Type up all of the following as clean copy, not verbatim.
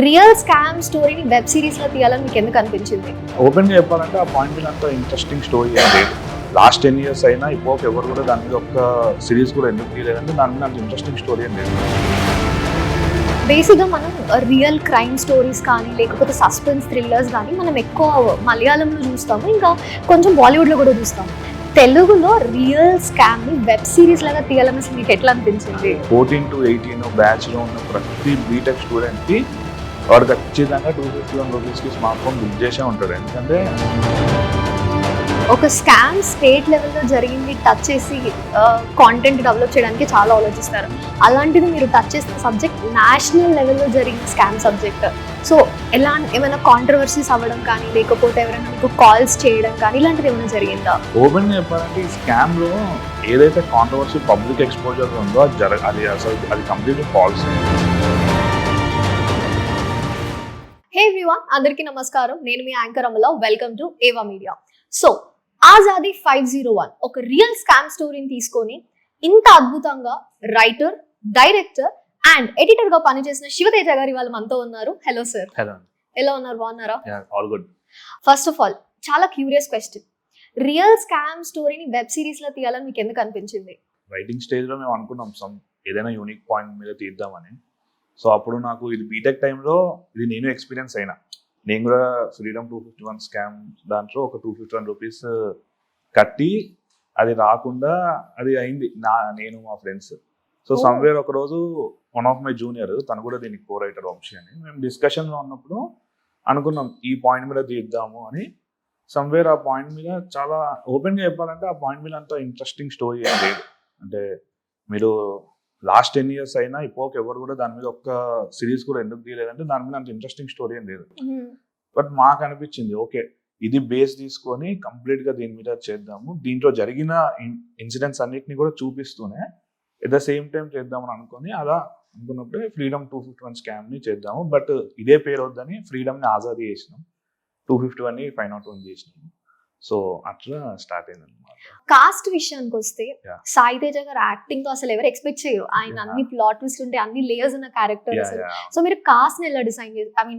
Real scam స్టోరీని web series లో తీయాలని మీకు ఎందుకు అనిపించింది? ఓపెన్ గా చెప్పాలంటే ఆ పాయింట్ మీద అంత ఇంట్రెస్టింగ్ స్టోరీ ఏం లేదు. లాస్ట్ 10 years అయినా ఇప్పుడు ఎవరు కూడా దాని మీద ఒక్క సిరీస్ కూడా ఎందుకు తీయలేదంటే దాని మీద అంత ఇంట్రెస్టింగ్ స్టోరీ ఏం లేదు. బేసిక్గా మనం రియల్ క్రైమ్ స్టోరీస్ కానీ లేకపోతే సస్పెన్స్ థ్రిల్లర్స్ కానీ మనం ఎక్కువ మలయాళంలో చూస్తాము, ఇంకా కొంచెం బాలీవుడ్లో కూడా చూస్తాము. తెలుగులో రియల్ స్కామ్ ని వెబ్ సిరీస్ లాగా తీయాలని అసలు మీకు ఎట్లా అనిపించింది? 14 to 18 బ్యాచ్ లో ఉన్న ప్రతి బీటెక్ స్టూడెంట్ కి వాడు ఖచ్చితంగా 251 రూపీస్కి స్మార్ట్ ఫోన్ బుక్ చేసే ఉంటాడు. ఎందుకంటే ఒక స్కామ్ స్టేట్ లెవెల్లో జరిగింది టచ్ చేసి కాంటెంట్ డెవలప్ చేయడానికి చాలా ఆలోచిస్తారు. అలాంటిది మీరు టచ్ చేసిన సబ్జెక్ట్ నేషనల్ లెవెల్లో జరిగిన స్కామ్ సబ్జెక్ట్. సో ఏమైనా కాంట్రవర్సీస్ అవ్వడం కానీ లేకపోతే ఎవరైనా మీకు కాల్స్ చేయడం కానీ ఇలాంటిది ఏమైనా జరిగిందా? ఓపెన్ గా చెప్పాలంటే ఈ స్కామ్ లో ఏదైతే కాంట్రవర్సీ పబ్లిక్ ఎక్స్పోజర్ ఉందో అది కంప్లీట్లీ ఫాల్స్. హే ఎవ్రీవన్, అందరికీ నమస్కారం. నేను మీ యాంకర్ అమల. వెల్కమ్ టు ఏవా మీడియా. సో ఆజాదీ 501 ఒక రియల్ స్కామ్ స్టోరీని తీసుకొని ఇంత అద్భుతంగా రైటర్, డైరెక్టర్ అండ్ ఎడిటర్ గా పనిచేసిన శివతేజ గారు ఇవాళ మనతో ఉన్నారు. Hello sir. హలో. ఎలా ఉన్నారు? బాగున్నారా? All good. First of all చాలా క్యూరియస్ క్వశ్చన్, రియల్ స్కామ్ స్టోరీని వెబ్ సిరీస్ లో తీయాలని మీకు ఎందుకు అనిపించింది? రైటింగ్ స్టేజ్ లో మేము అనుకున్నాం ఏదైనా యూనిక్ పాయింట్ మీద తీద్దామని. సో అప్పుడు నాకు ఇది బీటెక్ టైంలో ఇది నేను ఎక్స్పీరియన్స్ అయినా. నేను కూడా ఫ్రీడమ్ 251 స్కామ్ దాంట్లో ఒక 251 రూపీస్ కట్టి అది రాకుండా అది అయింది నేను మా ఫ్రెండ్స్. సో సమ్వేర్ ఒక రోజు వన్ ఆఫ్ మై జూనియర్ తను కూడా దీనికి కో రైటర్ వంశీ అని మేము డిస్కషన్లో ఉన్నప్పుడు అనుకున్నాం ఈ పాయింట్ మీద తీద్దాము అని. సమ్వేర్ ఆ పాయింట్ మీద చాలా ఓపెన్గా చెప్పాలంటే ఆ పాయింట్ మీద అంత ఇంట్రెస్టింగ్ స్టోరీ ఏం లేదు. అంటే మీరు లాస్ట్ 10 years అయినా ఇప్పుడు ఎవరు కూడా దాని మీద ఒక్క సిరీస్ కూడా ఎందుకు తీయలేదంటే దాని మీద అంత ఇంట్రెస్టింగ్ స్టోరీ ఏం లేదు. బట్ మాకు అనిపించింది ఓకే ఇది బేస్ తీసుకొని కంప్లీట్ గా దీని మీద చేద్దాము, దీంట్లో జరిగిన ఇన్సిడెంట్స్ అన్నిటిని కూడా చూపిస్తూనే ఎట్ ద సేమ్ టైం చేద్దామని అనుకొని అలా అనుకున్నప్పుడే ఫ్రీడమ్ 251 స్కామ్ ని చేద్దాము. బట్ ఇదే పేరు వద్దని ఫ్రీడమ్ ని ఆజాదీ చేసినాం, 251 ని 501 చేసినాము. సో అట్లా స్టార్ట్ అయింది అనమాట. కాస్ట్ విషయానికి వస్తే సాయి తేజ గారు యాక్టింగ్ తో అసలు ఎవరు ఎక్స్పెక్ట్ చేయరు. ఆయన అన్ని ప్లాట్ ట్విస్ట్ ఉంటే అన్ని లేయర్స్ ఉన్న క్యారెక్టర్ అసలు. సో మీరు కాస్ట్ ని ఎలా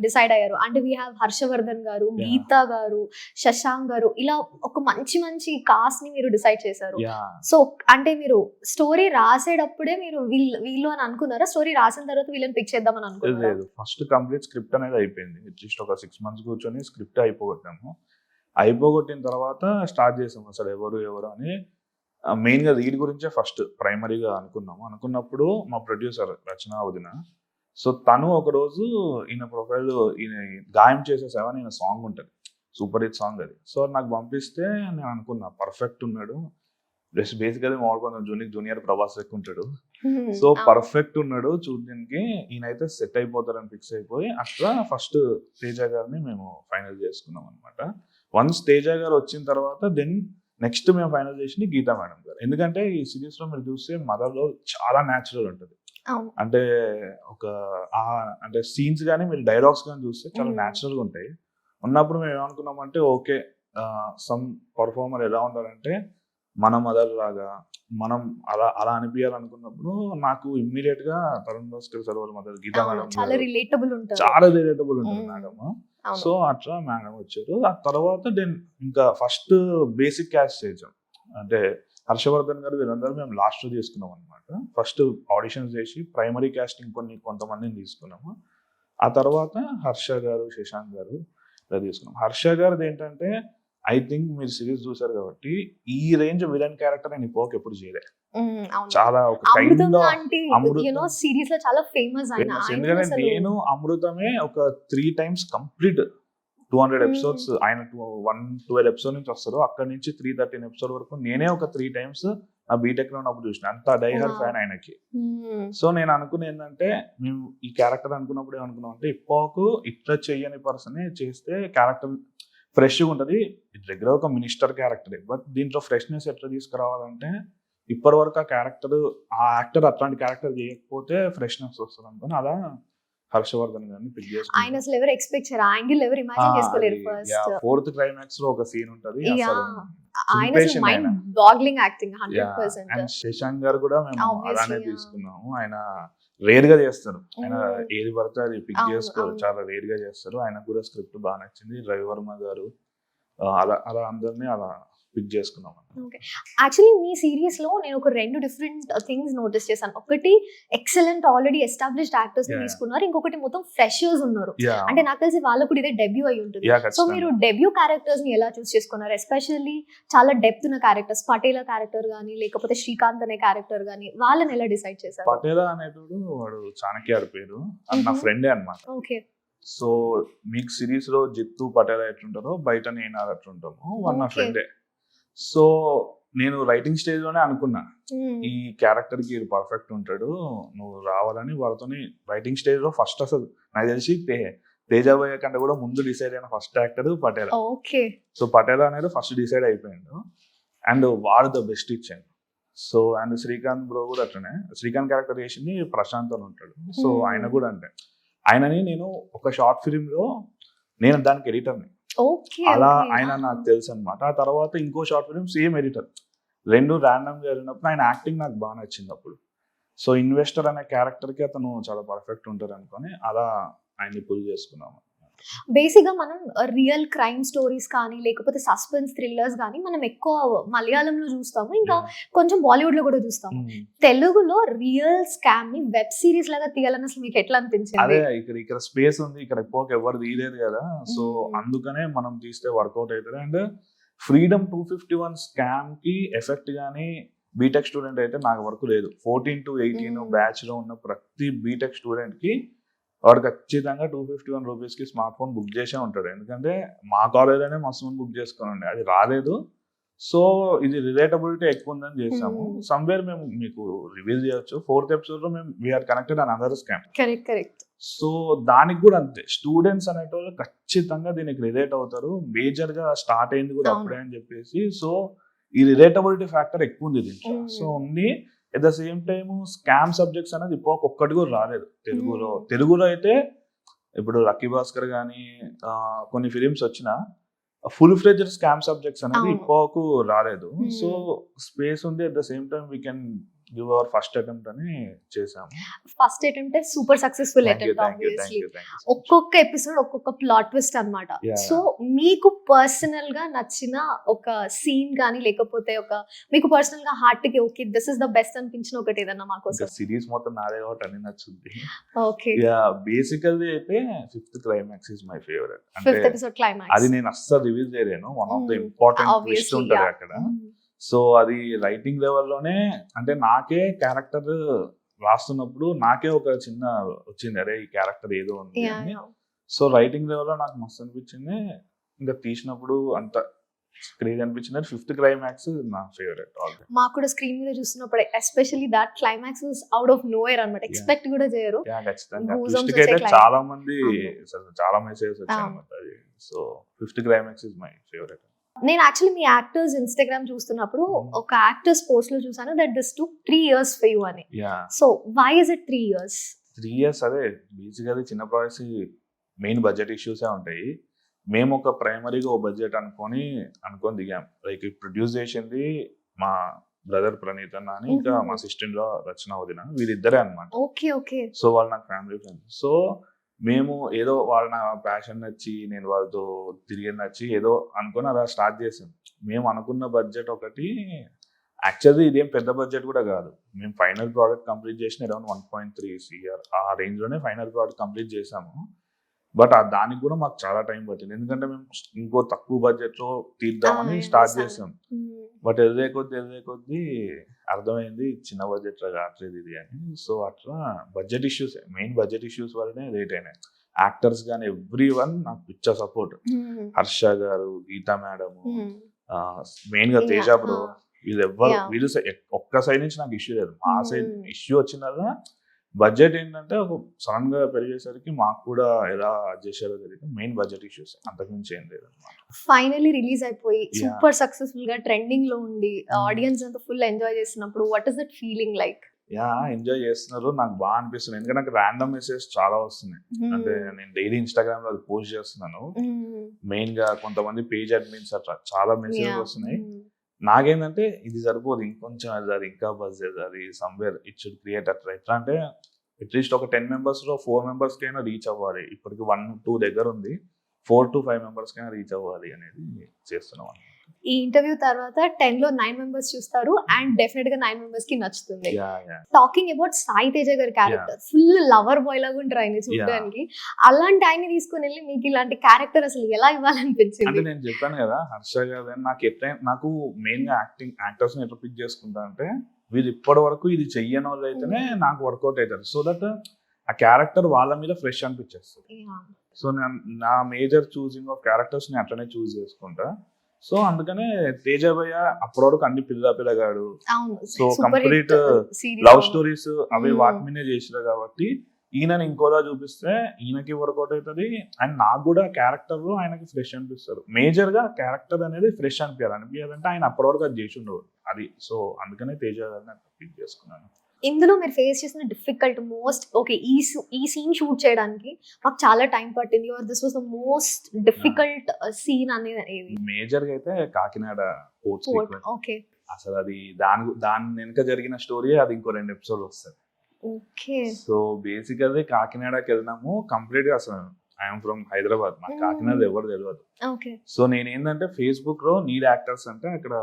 డిసైడ్ అయ్యారు? అంటే వీ హావ్ హర్షవర్ధన్ గారు, గీతా గారు, శశాంక్ గారు, ఇలా ఒక మంచి మంచి కాస్ట్ ని మీరు డిసైడ్ చేశారు. సో అంటే మీరు స్టోరీ రాసేటప్పుడే మీరు వీళ్ళు అని అనుకున్నారా? స్టోరీ రాసిన తర్వాత వీళ్ళని పిక్ చేద్దామని అనుకున్నారా? ఫస్ట్ కంప్లీట్ స్క్రిప్ట్ అనేది అయిపోయింది. అట్లీస్ట్ ఒక 6 months కూర్చొని స్క్రిప్ట్ అయిపోగొట్టిన తర్వాత స్టార్ట్ చేసాం అసలు ఎవరు అని. మెయిన్గా వీడి గురించే ఫస్ట్ ప్రైమరీగా అనుకున్నప్పుడు మా ప్రొడ్యూసర్ రచనా వదిన. సో తను ఒకరోజు ఈయన ప్రొఫైల్ ఈయన గాయం చేసేసావని ఈయన సాంగ్ ఉంటుంది, సూపర్ హిట్ సాంగ్ అది. సో నాకు పంపిస్తే నేను అనుకున్నా పర్ఫెక్ట్ ఉన్నాడు, బేసికలీ మామూలు కొంచెం జూనియర్ ప్రభాస్ లెక్క ఉంటాడు. సో పర్ఫెక్ట్ ఉన్నాడు చూడడానికి, ఈయనైతే సెట్ అయిపోతారని ఫిక్స్ అయిపోయి అట్లా ఫస్ట్ తేజ గారిని మేము ఫైనల్ చేసుకున్నాం అనమాట. వన్స్ తేజ గారు వచ్చిన తర్వాత దెన్ నెక్స్ట్ మేము ఫైనల్ చేసింది గీతా మేడం గారు. ఎందుకంటే ఈ సిరీస్ లో మీరు చూస్తే మదర్లో చాలా న్యాచురల్ ఉంటుంది. అంటే అంటే సీన్స్ కానీ మీరు డైలాగ్స్ కానీ చూస్తే చాలా న్యాచురల్ గా ఉంటాయి. ఉన్నప్పుడు మేము ఏమనుకున్నామంటే ఓకే సమ్ పర్ఫార్మర్ ఎలా ఉండాలంటే మన మదర్ లాగా మనం అలా అనిపించాలనుకున్నప్పుడు నాకు ఇమ్మీడియట్ గా తరుణ్ భాస్కర్ సార్ వాళ్ళ మదర్ గీతా మేడం చాలా రిలేటబుల్ ఉంటుంది మేడం. సో అట్లా మేడం వచ్చారు. ఆ తర్వాత ఇంకా ఫస్ట్ బేసిక్ క్యాస్ట్ చేసాం. అంటే హర్షవర్ధన్ గారు వీళ్ళందరూ మేము లాస్ట్ తీసుకున్నాం అనమాట. ఫస్ట్ ఆడిషన్స్ చేసి ప్రైమరీ కాస్టింగ్ కొంతమందిని తీసుకున్నాము. ఆ తర్వాత హర్ష గారు, శశాంక్ గారు ఇలా తీసుకున్నాం. హర్ష గారిది ఏంటంటే ఐ థింక్ మీరు సిరీస్ చూసారు కాబట్టి ఈ రేంజ్ విలన్ క్యారెక్టర్ నేను ఎప్పుడు చేయలేదు. చాలా ఒక ఎందుకంటే నేను అమృతమే ఒక 3 times కంప్లీట్ 200 episodes ఆయన 112 episode నుంచి వస్తారు. అక్కడ నుంచి 313 episode వరకు నేనే ఒక 3 times నా బీటెక్ లో ఉన్నప్పుడు చూసిన. అంత డైహర్ ఫ్యాన్ ఆయనకి. సో నేను అనుకునే ఏంటంటే మేము ఈ క్యారెక్టర్ అనుకున్నప్పుడు ఏమనుకున్నాం అంటే ఇప్పోకు ఇట్లా చెయ్యని పర్సన్ చేస్తే క్యారెక్టర్ ఫ్రెష్గా ఉంటుంది. దగ్గర ఒక మినిస్టర్ క్యారెక్టరే, బట్ దీంట్లో ఫ్రెష్నెస్ ఎట్లా తీసుకురావాలంటే ఇప్పటి వరకు ఆ యాక్టర్ అట్లాంటి క్యారెక్టర్ చేయకపోతే ఫ్రెష్నెస్ వస్తుంది అనుకుని అలా హర్షవర్ధన్ గారిని పిక్ చేసుకున్నాను. ఆయన అసలు ఎవరు ఎక్స్పెక్ట్ చేయరు, యాంగిల్ ఎవరు ఇమాజిన్ చేసుకోలేరు. ఫస్ట్ 4th క్లైమాక్స్ లో ఒక సీన్ ఉంటది, బాగ్లింగ్ యాక్టింగ్ 100%. శశాంక్ గారు కూడా మేము అలానే తీసుకున్నాము. ఆయన రేర్ గా చేస్తారు ఆయన, ఏది పడితే అది పిక్ అవును, చేసుకోరు, అవును. చాలా రేర్ గా చేస్తారు. ఆయనకు కూడా స్క్రిప్ట్ బాగా నచ్చింది. రవివర్మ గారు అలా అలా అందరినీ అలా పిక్ చేసుకున్నాం. యాక్చువల్లీ మీ సిరీస్ లో నేను ఒక 2 డిఫరెంట్ థింగ్స్ నోటీస్ చేశాను. ఒకటి ఎక్సలెంట్ ఆల్రెడీ ఎస్టాబ్లిష్డ్ యాక్టర్స్ ని Yeah. తీసుకున్నారు, ఇంకొకటి మొత్తం ఫ్రెషర్స్ ఉన్నారు. Yeah. అంటే నాకు తెలిసి వాళ్ళకు కూడా ఇదే డెబ్యూ అయి ఉంటుంది. Yeah, సో ఖచ్చితంగా. మీరు డెబ్యూ క్యారెక్టర్స్ ని ఎలా చూస్ చేసుకున్నారు? ఎస్పెషల్లీ చాలా డెప్త్ ఉన్న క్యారెక్టర్స్, పటేలా క్యారెక్టర్ గానీ లేకపోతే శ్రీకాంత్ అనే క్యారెక్టర్ గానీ వాళ్ళని ఎలా డిసైడ్ చేశారు? పటేలా అనేటోడు వాడు చాణక్య పేరు, అది నా ఫ్రెండే అన్నమాట. ఓకే, సో మీకు సిరీస్ లో జిత్తు పటేలా ఎట్లుంటారో బయట నేను అట్లుంటాము, వాడు నా Okay. ఫ్రెండే. సో నేను రైటింగ్ స్టేజ్ లోనే అనుకున్నా ఈ క్యారెక్టర్ కి పర్ఫెక్ట్ ఉంటాడు, నువ్వు రావాలని. వాళ్ళతోని రైటింగ్ స్టేజ్ లో ఫస్ట్ అసలు నాకు తెలిసి తేజాబయ్య కంటే కూడా ముందు డిసైడ్ అయిన ఫస్ట్ యాక్టర్ పటేలా. ఓకే. సో పటేలా అనేది ఫస్ట్ డిసైడ్ అయిపోయిండు, అండ్ వాడు ద బెస్ట్ ఇచ్చాడు. సో అండ్ శ్రీకాంత్ బ్రో కూడా అట్లనే, శ్రీకాంత్ క్యారెక్టర్ చేసింది ప్రశాంత్ అని ఉంటాడు. సో ఆయన కూడా అంటే ఆయనని నేను ఒక షార్ట్ ఫిల్మ్ లో నేను దానికి ఎడిటర్ని, ఓకే, అలా ఆయన నాకు తెలుసు అనమాట. ఆ తర్వాత ఇంకో షార్ట్ ఫిల్మ్ సేమ్ ఎడిటర్, రెండు ర్యాండమ్ గా జరిగినప్పుడు ఆయన యాక్టింగ్ నాకు బాగా నచ్చింది అప్పుడు. సో ఇన్వెస్టర్ అనే క్యారెక్టర్ కి అతను చాలా పర్ఫెక్ట్ ఉంటారు అనుకొని అలా ఆయన్ని పుల్ చేసుకున్నాము. బేసిక్ గా మనం రియల్ క్రైమ్ స్టోరీస్ కానీ లేకపోతే సస్పెన్స్ థ్రిల్లర్స్ కానీ మనం ఎక్కువ మలయాళంలో చూస్తాము, ఇంకా కొంచెం బాలీవుడ్ లో కూడా చూస్తాము. తెలుగులో రియల్ స్కామ్ ని వెబ్ సిరీస్ లాగా తీయాలని అసలు మీకు ఎట్లా అనిపించింది? అదే ఇక్కడ స్పేస్ ఉంది, ఇక్కడ ఎక్కువ ఎవరు తీయలేదు కదా, సో అందుకనే మనం తీస్తే వర్కౌట్ అవుతుంది. అండ్ ఫ్రీడమ్ 251 స్కామ్ కి ఎఫెక్ట్ గానీ బీటెక్ స్టూడెంట్ అయితే నాకు వరకు లేదు. 14 to 18 బ్యాచ్ లో ఉన్న ప్రతి బీటెక్ స్టూడెంట్ కి వాడు ఖచ్చితంగా 251 రూపీస్ కి స్మార్ట్ ఫోన్ బుక్ చేసే ఉంటాడు. ఎందుకంటే మా కాలేజ్లోనే మస్తు మంది బుక్ చేసుకోనండి, అది రాలేదు. సో ఇది రిలేటబిలిటీ ఎక్కువ ఉందని చేసాము. సమ్వేర్ మేము మీకు రివీల్ చేయొచ్చు, 4th ఎపిసోడ్ లో మేము we are connected an other scam. Correct. So దానికి కూడా అంతే, స్టూడెంట్స్ అనేటోళ్ళు ఖచ్చితంగా దీనికి రిలేట్ అవుతారు. మేజర్ గా స్టార్ట్ అయింది కూడా అప్పుడే అని చెప్పేసి, సో ఈ రిలేటబిలిటీ ఫ్యాక్టర్ ఎక్కువ ఉంది దీంట్లో. సో ఉంది at the same time scam subjects అనేది ఇప్పుడు ఒక్కటి కూడా రాలేదు తెలుగులో. తెలుగులో అయితే ఇప్పుడు లక్కీ భాస్కర్ కానీ కొన్ని ఫిలిమ్స్ వచ్చినా ఫుల్ ఫ్లెడ్జ్డ్ స్కామ్ సబ్జెక్ట్స్ అనేది ఇప్పుడు రాలేదు. సో స్పేస్ ఉంది, at the same time we can give our first attempt అని చేసాము. First attempt super successful attempt obviously. ఒక్కొక్క ఎపిసోడ్ ఒక్కొక్క ప్లాట్ ట్విస్ట్ అన్నమాట. సో మీకు పర్సనల్ గా నచ్చిన ఒక సీన్ కానీ లేకపోతే ఒక మీకు పర్సనల్ గా హార్ట్ కి okay this is the best అనిపించిన ఒకటి ఏదన్నా మాకోసం? సిరీస్ మొత్తం నాదే కాబట్టి అన్ని నచ్చుద్ది. ఓకే, యా బేసికల్లీ అయితే 5th climax is my favourite. 5th episode climax అది నేను అస్సలు రివీల్ చేయలేను, one of the important twist ఉంటుంది అక్కడ. సో అది రైటింగ్ లెవెల్లోనే, అంటే నాకే క్యారెక్టర్ రాస్తున్నప్పుడు నాకే ఒక చిన్న వచ్చింది, అరే ఈ క్యారెక్టర్ ఏదో ఉంది అని. సో రైటింగ్ లెవెల్లో నాకు మస్తు అనిపించింది. ఇంకా తీసినప్పుడు అంత క్రేజ్ అనిపించింది. 5th క్లైమాక్స్ నా ఫేవరెట్. మాకు కూడా స్క్రీన్ మీద చూస్తున్నప్పుడు especially that climax was out of nowhere అన్నమాట. ఎక్స్పెక్ట్ కూడా చేయరు. ఖచ్చితంగా ట్విస్ట్ అయితే చాలా మంది చాలా మెసేజెస్ వచ్చాయి అన్నమాట. So 5th climax is my favourite. నేను యాక్చువల్లీ మీ యాక్టర్స్ ఇన్స్టాగ్రామ్ చూస్తున్నప్పుడు ఒక యాక్టర్స్ పోస్ట్ లో చూసాను that this took 3 years for you అని. So why is it 3 years? 3 years అదే బేసికల్లీ చిన్న ప్రాజెక్ట్స్ మెయిన్ బడ్జెట్ ఇష్యూసే ఉంటాయి. మేము ఒక ప్రైమరీగా ఓ బడ్జెట్ అనుకొని దిగాం. లైక్ ప్రొడ్యూస్ చేసింది మా బ్రదర్ ప్రణీత్ అన్న అని, ఇంకా మా సిస్టర్ లో రచన వదిన, వీరిద్దరే అనమాట. Okay okay. సో వాళ్ళు నాకు ఫ్యామిలీ ఫ్రెండ్స్. సో మేము ఏదో వాళ్ళ నా ప్యాషన్ నచ్చి నేను వాళ్ళతో తిరిగి నచ్చి ఏదో అనుకుని అలా స్టార్ట్ చేసాం. మేము అనుకున్న బడ్జెట్ ఒకటి, యాక్చువల్లీ ఇదేం పెద్ద బడ్జెట్ కూడా కాదు. మేము ఫైనల్ ప్రోడక్ట్ కంప్లీట్ చేసిన అరౌండ్ 1.3 CR ఆ రేంజ్ లోనే ఫైనల్ ప్రోడక్ట్ కంప్లీట్ చేసాము. బట్ దానికి కూడా మాకు చాలా టైం పట్టింది, ఎందుకంటే మేము ఇంకో తక్కువ బడ్జెట్ లో తీద్దామని స్టార్ట్ చేసాం. బట్ ఎదిగే కొద్దీ అర్థమైంది చిన్న బడ్జెట్ లో కావట్లేదు ఇది అని. సో అట్లా budget issues, main budget issues వల్లనే లేట్ అయినాయి. యాక్టర్స్ కానీ ఎవ్రీ వన్ నాకు పిచ్చ సపోర్ట్. హర్ష గారు, గీతా మేడం, మెయిన్ గా తేజ బ్రో, వీళ్ళు ఒక్క సైడ్ నుంచి నాకు ఇష్యూ లేదు. మా సైడ్ ఇష్యూ వచ్చిందల్లా బడ్జెట్ ఏంటంటే ఒక సడన్ గా పెరిగేసరికి మాకు కూడా ఎలా అడ్జస్ట్ చేయాలో తెలియదు. మెయిన్ బడ్జెట్ ఇష్యూస్, అంతకుమించి ఏం లేదు అనమాట. ఫైనల్లీ రిలీజ్ అయిపోయి సూపర్ సక్సెస్ఫుల్ గా ట్రెండింగ్ లో ఉండి ఆడియన్స్ అంతా ఫుల్ ఎంజాయ్ చేస్తున్నప్పుడు what is that feeling like? Enjoy చేస్తున్నారు, నాకు బాగా అనిపిస్తుంది. ఎందుకంటే నాకు ర్యాండమ్ మెసేజ్ చాలా వస్తున్నాయి. అంటే నేను డైలీ ఇన్స్టాగ్రామ్ లో పోస్ట్ చేస్తున్నాను. మెయిన్ గా కొంతమంది పేజ్ అడ్మిన్స్ అట్లా చాలా మెసేజ్ వస్తున్నాయి. నాకేంటంటే ఇది సరిపోదు, ఇంకొంచెం అది ఇంకా బజ్ అది సమ్వేర్ ఇట్ షుడ్ క్రియేట్ అట్లా. ఎట్లా అంటే అట్లీస్ట్ ఒక 10 members లో 4 members కైనా రీచ్ అవ్వాలి. ఇప్పటికి 1-2 దగ్గర ఉంది. 4 to 5 members కైనా రీచ్ అవ్వాలి అనేది చేస్తున్నాం. ఈ ఇంటర్వ్యూ తర్వాత 10 లో 9 మెంబర్స్ చూస్తారు అండ్ డెఫినెట్ గా 9 మెంబర్స్ కి నచ్చుతుంది. టాకింగ్ అబౌట్ సాయి తేజ గారి క్యారెక్టర్, ఫుల్ లవర్ బాయ్ లాగా ఉంటారు ఆయన చూడడానికి. అలాంటి ఆయన తీసుకుని వెళ్ళి మీకు ఇలాంటి క్యారెక్టర్ అసలు ఎలా ఇవ్వాలనిపించింది? అంటే నేను చెప్పాను కదా, హర్ష గారు నాకు మెయిన్ గా యాక్టర్స్ ని ఎట్లా పిక్ చేసుకుంటా అంటే, వీళ్ళు ఇప్పటి వరకు ఇది చెయ్యని వాళ్ళు అయితేనే నాకు వర్కౌట్ అవుతారు. సో దట్ ఆ క్యారెక్టర్ వాళ్ళ మీద ఫ్రెష్ అనిపించేస్తుంది. సో నా మేజర్ చూసింగ్ ఆఫ్ క్యారెక్టర్స్ ని అట్లనే చూస్ చేసుకుంటా. సో అందుకనే తేజ భయ్య అప్పటి వరకు అన్ని పిల్లగాడు, సో కంప్లీట్ లవ్ స్టోరీస్ అవి వాటి మీదే చేసినా కాబట్టి ఈయనని ఇంకోలా చూపిస్తే ఈయనకి వర్కౌట్ అవుతుంది అండ్ నాకు కూడా క్యారెక్టర్ లో ఆయనకి ఫ్రెష్ అనిపిస్తారు. మేజర్ గా క్యారెక్టర్ అనేది ఫ్రెష్ అనిపించాలంటే ఆయన అప్పటి వరకు అది చేసి ఉండవు అది. సో అందుకనే తేజ గారిని పిక్ చేసుకున్నాను. ఇందులో మీరు ఫేస్ చేసిన డిఫికల్ట్ మోస్ట్ ఓకే ఈ సీన్ షూట్ చేయడానికి మాకు చాలా టైం పట్టింది, or this was the most difficult scene అనేది మేజర్ గా అయితే కాకినాడ పోర్ట్. ఓకే, అసలు అది దాని వెనుక జరిగిన స్టోరీ అది ఇంకో 2 episodes వస్తుంది. ఓకే, సో బేసికల్లీ కాకినాడకి వెళ్ళినాము కంప్లీట్ గా. అసలు ఐఎమ్ ఫ్రమ్ హైదరాబాద్, మాకు కాకినాడ ఎవరు తెలియదు. సో నేను ఏంటంటే ఫేస్బుక్ లో నీడ్ యాక్టర్స్ అంటే అక్కడ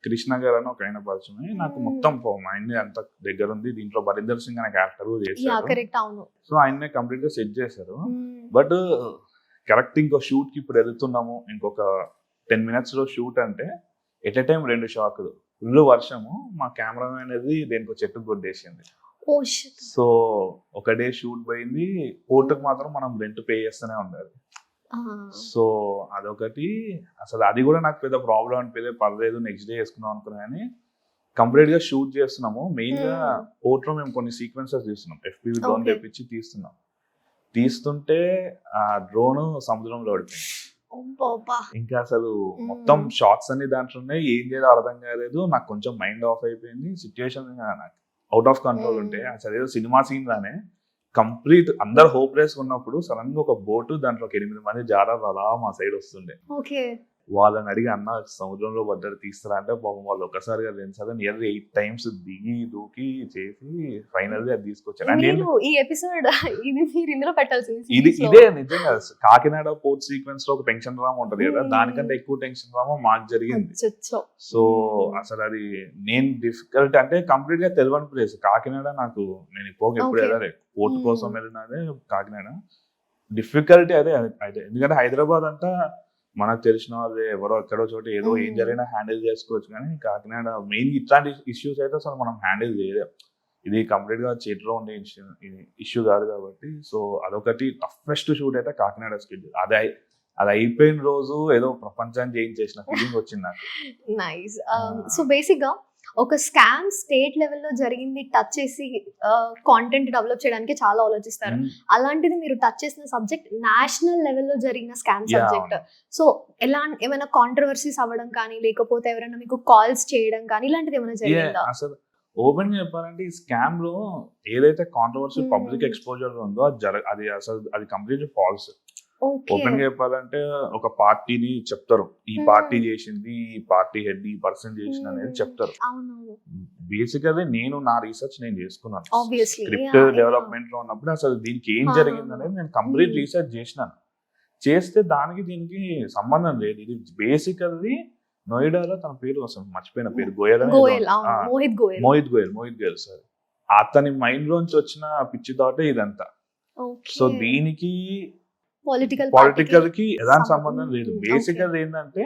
కృష్ణ గారు అని ఒక ఆయన పరిచయం, నాకు మొత్తం మైండ్ అంత దగ్గర ఉంది. దీంట్లో బరీందర్ సింగ్ అనే క్యారెక్టర్ చేశారు. సో ఆయన్నే కంప్లీట్ గా సెట్ చేశారు. బట్ కరెక్ట్ ఇంకో షూట్ కి ఇప్పుడు వెళ్తున్నాము, ఇంకొక 10 minutes లో షూట్ అంటే ఎట్ ఎ టైం 2 షాకులు, ఫుల్ వర్షము, మా కెమెరామెన్ అనేది దేనికో చెట్టుకు కొట్టేసింది. సో ఒక డే షూట్ పోయింది. పోర్టుకు మాత్రం మనం రెంట్ పే చేస్తూనే ఉండాలి. సో అదొకటి. అసలు అది కూడా నాకు పెద్ద ప్రాబ్లం అనిపించలేదు, పర్లేదు నెక్స్ట్ డే వేసుకుందాం అనుకున్నా. కానీ కంప్లీట్ గా షూట్ చేస్తున్నాము. మెయిన్ గా పోర్ట్ లో మేము కొన్ని సీక్వెన్సెస్ తీస్తున్నాం, FPV డ్రోన్ తెప్పించి తీస్తుంటే ఆ డ్రోన్ సముద్రంలో పడిపోయింది. ఇంకా అసలు మొత్తం షార్ట్స్ అన్ని దాంట్లో ఉన్నాయి, ఏం చేయాలో అర్థం కాలేదు. నాకు కొంచెం మైండ్ ఆఫ్ అయిపోయింది. సిచ్యువేషన్ నాకు అవుట్ ఆఫ్ కంట్రోల్ ఉంటే అసలు ఏదో సినిమా సీన్ లానే కంప్లీట్ అందరు హోప్లెస్ ఉన్నప్పుడు సడన్ గా ఒక బోటు దాంట్లోకి 8 మంది జారాలు అలా మా సైడ్ వస్తుండే. వాళ్ళని అడిగి అన్న సముద్రంలో పడ్డారు తీస్తారా అంటే పాపం వాళ్ళు ఒకసారిగా 2 సార్లు నియర్లీ 8 times దిగి దూకి చేసి ఫైనల్ గా అది తీసుకొచ్చారు. ఇదే నిజంగా కాకినాడ పోర్ట్ సీక్వెన్స్ లో ఒక టెన్షన్ డ్రామా ఉంటది కదా, దానికంటే ఎక్కువ టెన్షన్ డ్రామా మాకు జరిగింది. సో అసలు అది నేను డిఫికల్ట్ అంటే కంప్లీట్ గా తెలియని ప్లేస్ కాకినాడ. నాకు నేను ఎప్పుడు వెళ్ళలేదు, పోర్ట్ కోసం వెళ్ళినదే కాకినాడ. డిఫికల్టీ అదే ఎందుకంటే హైదరాబాద్ అంతా మనకు తెలిసిన వాళ్ళు ఎవరో ఎక్కడో చోట ఏదో ఏం జరిగినా హ్యాండిల్ చేసుకోవచ్చు, కానీ కాకినాడ మెయిన్ ఇట్లాంటి ఇష్యూస్ అయితే అసలు మనం హ్యాండిల్ చేయలేం. ఇది కంప్లీట్ గా చేతిలో ఉండే ఇష్యూ కాదు కాబట్టి. సో అదొకటి టఫెస్ట్ షూట్ అయితే కాకినాడ స్కెడ్యూల్. అది అయిపోయిన రోజు ఏదో ప్రపంచాన్ని చేయించేసిన ఫీలింగ్ వచ్చింది నాకు. నైస్. సో బేసిక్ గా ఒక స్కామ్ స్టేట్ లెవెల్లో జరిగింది టచ్ చేసి కాంటెంట్ డెవలప్ చేయడానికి చాలా ఆలోచిస్తారు. అలాంటిది మీరు టచ్ చేసిన సబ్జెక్ట్ నేషనల్ లెవెల్లో జరిగిన స్కామ్ సబ్జెక్ట్. సో ఏమైనా కాంట్రవర్సీస్ అవ్వడం కానీ, లేకపోతే ఎవరైనా మీకు కాల్స్ చేయడం కానీ ఇలాంటిది ఏమైనా జరిగిందా? అసలు ఓపెన్ గా చెప్పాలంటే ఈ స్కామ్ లో ఏదైతే కాంట్రవర్సీ పబ్లిక్ ఎక్స్పోజర్ ఉందో అది కంప్లీట్లీ ఫాల్స్. ఓపెన్ గా చెప్పాలంటే ఒక పార్టీని చెప్తారు, ఈ పార్టీ చేసింది, ఈ పార్టీ హెడ్ ఈ పర్సన్ చేసింది అనేది చెప్తారు. బేసికల్లీ నేను నా రీసెర్చ్ నేను చేసుకున్నాను. స్క్రిప్ట్ డెవలప్మెంట్ లో ఉన్నప్పుడు అసలు దీనికి ఏం జరిగింది అనేది నేను కంప్లీట్ రీసెర్చ్ చేస్తే దానికి దీనికి సంబంధం లేదు. ఇది బేసికల్లీ నోయిడాలో తన పేరు అసలు మర్చిపోయిన పేరు, మోహిత్ గోయల్ సార్. అతని మైండ్ లోంచి వచ్చిన పిచ్చి థాటే ఇదంతా. సో దీనికి పొలిటికల్ కి ఎలాంటి సంబంధం లేదు. బేసికల్ ఏంటంటే